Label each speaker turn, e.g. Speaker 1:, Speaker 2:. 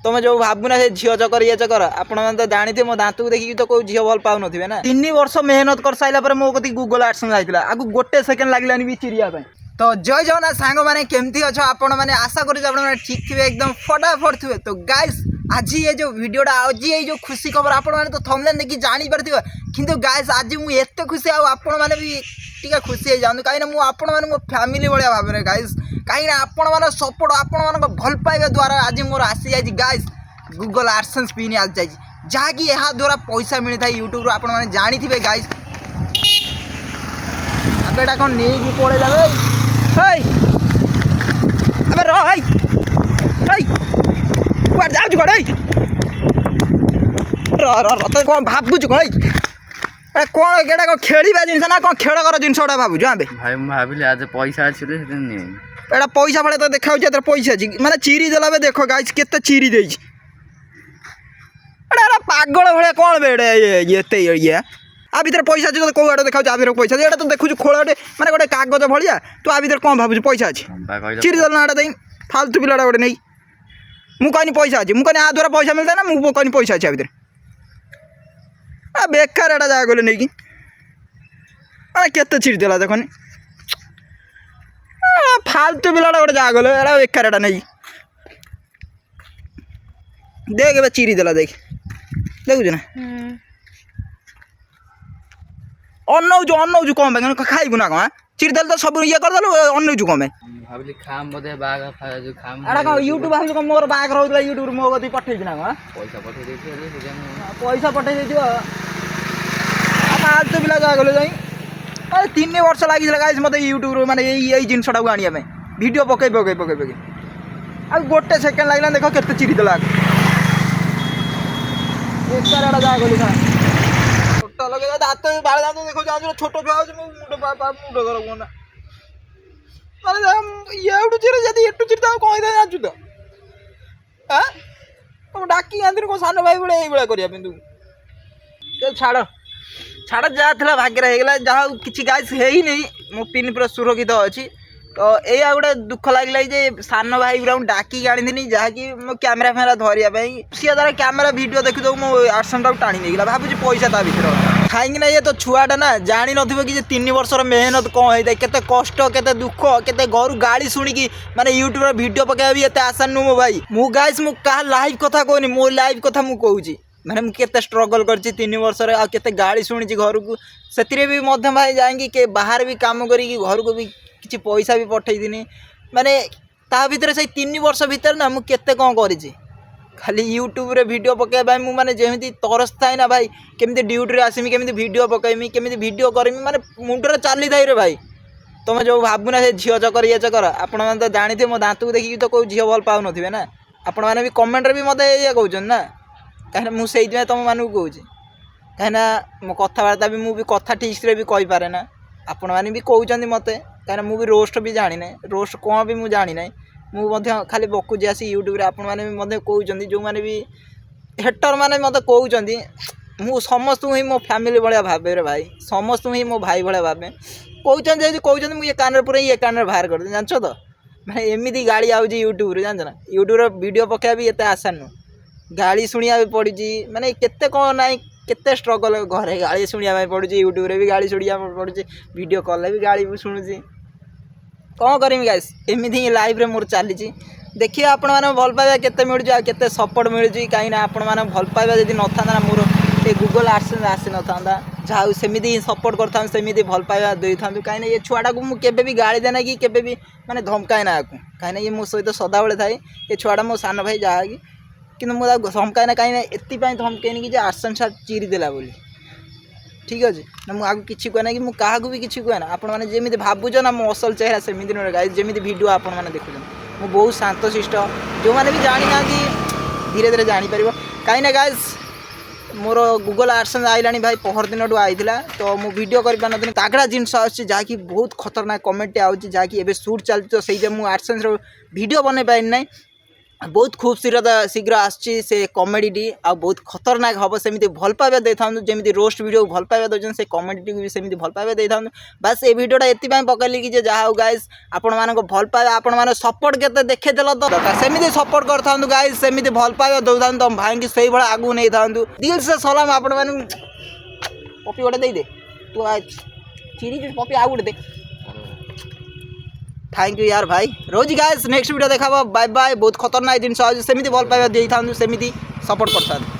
Speaker 1: तुम जो भावना से झील चकर ये चकर आपण तो जानते मो दांत को देखिए तो कोई झील भल पाऊन ना 3 वर्ष मेहनत कर सारा मो कति गूगल एडसेंस आइला आगु गोटे सेकेंड लगलानी भी चिरिया तो जय जगन्नाथ सांग मैंने केमती अच्छे आपण मैंने आशा कर ठीक थे एकदम फटाफट थे तो गाइस आज ये जो वीडियोटा आज ये जो खुशी खबर आपण मैंने तो थंबनेल देखि जानी पारथिबो किंतु गाइस आज मु एते खुशी आपण मैंने भी टिका खुशी हो जाऊँ कहीं मु आपण मैंने मो फैमिली भाया भाव गाइस कहीं आपण मैंने सपोर्ट आपण मान भल पाइबा द्वारा आज मोर आसी जाए गाइस गूगल एडसेंस पिन आज जाए जहाँकि यहाँ द्वारा पैसा मिलता है यूट्यूब रू आपण मैंने जानी थे गाइस बेटा कौन नहीं पड़े जाए जाऊ कौन भावुच कौन केटा खेलवा जिन ना कौन खेल कर जिन भावुच
Speaker 2: भाई भाविली आज पैसा अच्छे
Speaker 1: एटा पैसा भाई तो देखा पैसा अच्छी माने चिरी देला देख गाइस केते चिरी दे पागल भाया कौन बेड़े ये आ भर पैसा अच्छे तो कौ आड़े देखा भर पैसा ये तो देखु खोलटे मैंने गोटे कागज भाया तू आ भर कौन भावुँ पैसा अच्छे चिरी देल ना दें फालतू पिलाटा गोटे नहीं मुझे पैसा अच्छे मुझे आ द्वारा पैसा मिलता ना मुझे पैसा अच्छे भर बेकार एटा जगह गले नहीं केते चिरी देला देखनी फालतू पिलाटा गोटे जगह गले एटा बेकार एटा नहीं देख ए चिरी देला देख देखुच ना अनौजु कौन खाइबू ना कौन चिरदेल तो सब ये करदेलु अनौजु कौन
Speaker 2: भाविली खाम बोधे बाग जो खाम
Speaker 1: एटा कौन यूट्यूब भाविल कौन मोर बाग रहउला यूट्यूब मो गति पठेइ ना कौन
Speaker 2: पैसा पठे देथि
Speaker 1: पैसा पठेइ देथिबो फालतू पिला जा गले जाई अरे 3 वर्ष लागि गाइस मते यूट्यूब माने यही जिनसटा को आनिया में वीडियो पके आ गोटे सेकेंड लागला देखो केते चिरी देला एक सारा जा गले ना लगे दात बाल दात देखो जान छोट छुआ मुंड धर कौन ये चिरे जदि एटू चिरता कहीं जाचु तो तुम डाकी आंती कौन सान भाई भाई ये करने तू छाड़ छाड़ जहाँ भाग्य होगा जहाँ किसी गाइस है ही नहीं मो पिन पूरा सुरक्षित अच्छी तो यह गोटे दुख लगे जे सान भाई गुरा डाकी आनी जहाँकि मो कैमेरा फैमेरा धरिया सी द्वारा कैमेरा वीडियो देखी दो मो आर्सन टाणी नहीं भावुँ पैसा ता भर कहीं ये तो छुआटा ना जानी न कि 3 वर्षर मेहनत कौन होता है केते कष्ट केते दुख केते घर गाड़ी शुणिकी माने यूट्यूब वीडियो पकड़ा भी एत आसान नुह मो भाई मु गाइस मु क्या लाइव कथा कहनी मो लाइव कथा मु कहूँ मैंने मुझे स्ट्रगल कर 3 वर्षर आते गाड़ी शुणी घर को से भी भाई जाएंगे बाहर भी काम करी घर को भी किसी पैसा भी पठे दिनी माने ता भीतर से 3 वर्ष भीतर ना मुझे कौन करी खाली यूट्यूब रे वीडियो पकड़ा मुझे माने जमी तरस थाए ना भाई केमी ड्यूटी आसमी केमी वीडियो पकईमी केमी वीडियो करमी माने मुंडे चली थाई रे भाई तुम जो भावना से झील चकर ये चकर आपण मैंने तो जानते मो दांत को देखिए तो कोई झील भल पाऊन ना आपण मैंने भी कमेंट भी मत ये कहते ना कहीं मुझे तुम मानक कहूँ कहीं मो कथबार्ता भी मुझे कथा ठीक से भी कहीपे ना आपण मैंने भी कहते मत कहीं मुझे रोस्ट भी जानी ना रोस्ट कौन भी मुझे जानी ना मुझे खाली बकुजी आसी यूट्यूब रे आपण मैंने भी कहते जो मैंने भी हेटर मैंने मत कहते मु समस्त ही मो फैमिली भाया भावे रे भाई समस्त ही मो भाई भाया भावे कहते मुझे कान पूरा ये कान बाहर कर जान तो मैं एमती गाड़ी आऊँगी यूट्यूब रे जान ना यूट्यूब वीडियो पकड़ा भी एत आसान नुह गाड़ी शुणा पड़ी माने केते कौन ना केते स्ट्रगल घरे गाड़ी शुणा पड़ी यूट्यूब रे भी गाड़ी शुणा पड़ी वीडियो कॉल भी गाड़ी शुणुची कौन करमी गाइस एमती ही लाइव रे मोर चली देखिए आपण मैंने भल पाइबा केते मिलुची केते सपोर्ट मिलुची कहीं आपण मैंने भल पाइबा जदि न था ना मोर ये गूगल एडसेंस आसी न था जहाँ सेमती ही सपोर्ट करता सेमती भल पाइबा दे था कहीं ये छुआटा को मुझे भी गाड़ी देना कि केबे भी माने धमकाए ना कहीं ये मो सहित सदाबले थाए ये छुआटा मो सान भाई जहाँ कि मुझे धमकाए ना कहीं एपाई धमकैनी कि एडसेंस चिरी देला बोली ठीक अच्छे ना मुझे आगे किसी कहना कि मुझे क्या भी किसी कहना आपण मैंने जमी भावुच ना मो असल चेहरा सेमती नुहे गाइस जमी वीडियो आपण मैंने देखुन मुझे बहुत शांत शिष्ट जो मैंने भी जानी ना धीरे धीरे जापर कहीं ना गाइस मोर गूगल एडसेंस आइला भाई पहर दिन आईला तो मुझे वीडियो कर तागड़ा जिनस आकि बहुत खतरनाक कमेंट आउट जहाँकि एवं सुट चलती तो सही मुझे एडसेंस वीडियो बन पारि ना बहुत खूबसूरत शीघ्र आसची से कॉमेडी आ बहुत खतरनाक हम सेमती भल पाइबा दे था जमी रोस्ट वीडियो भल पाइबा दौरान से कॉमेडी को भी सेमती भल पाइबा दे था बस ये वीडियोटा एपाई पकड़ी कि जहाँ हो गाइस आपण मानक भल पाइबा आपण मान सपोर्ट केते देखिदेल तो सेमती सपोर्ट कर था गाइस सेमती भल पाइबा दौ था तुम भाई की सही भाई आगू नहीं था दिल से सलाम आपण मान पपी गोटे दे तू चिड़ी पपी आउ गोटे दे थैंक यू यार भाई रोज गाइस नेक्स्ट वीडियो देखा बाय बाय बहुत खतरनाक जिन सेमती भल पाइबा दे था सेमती सपोर्ट कर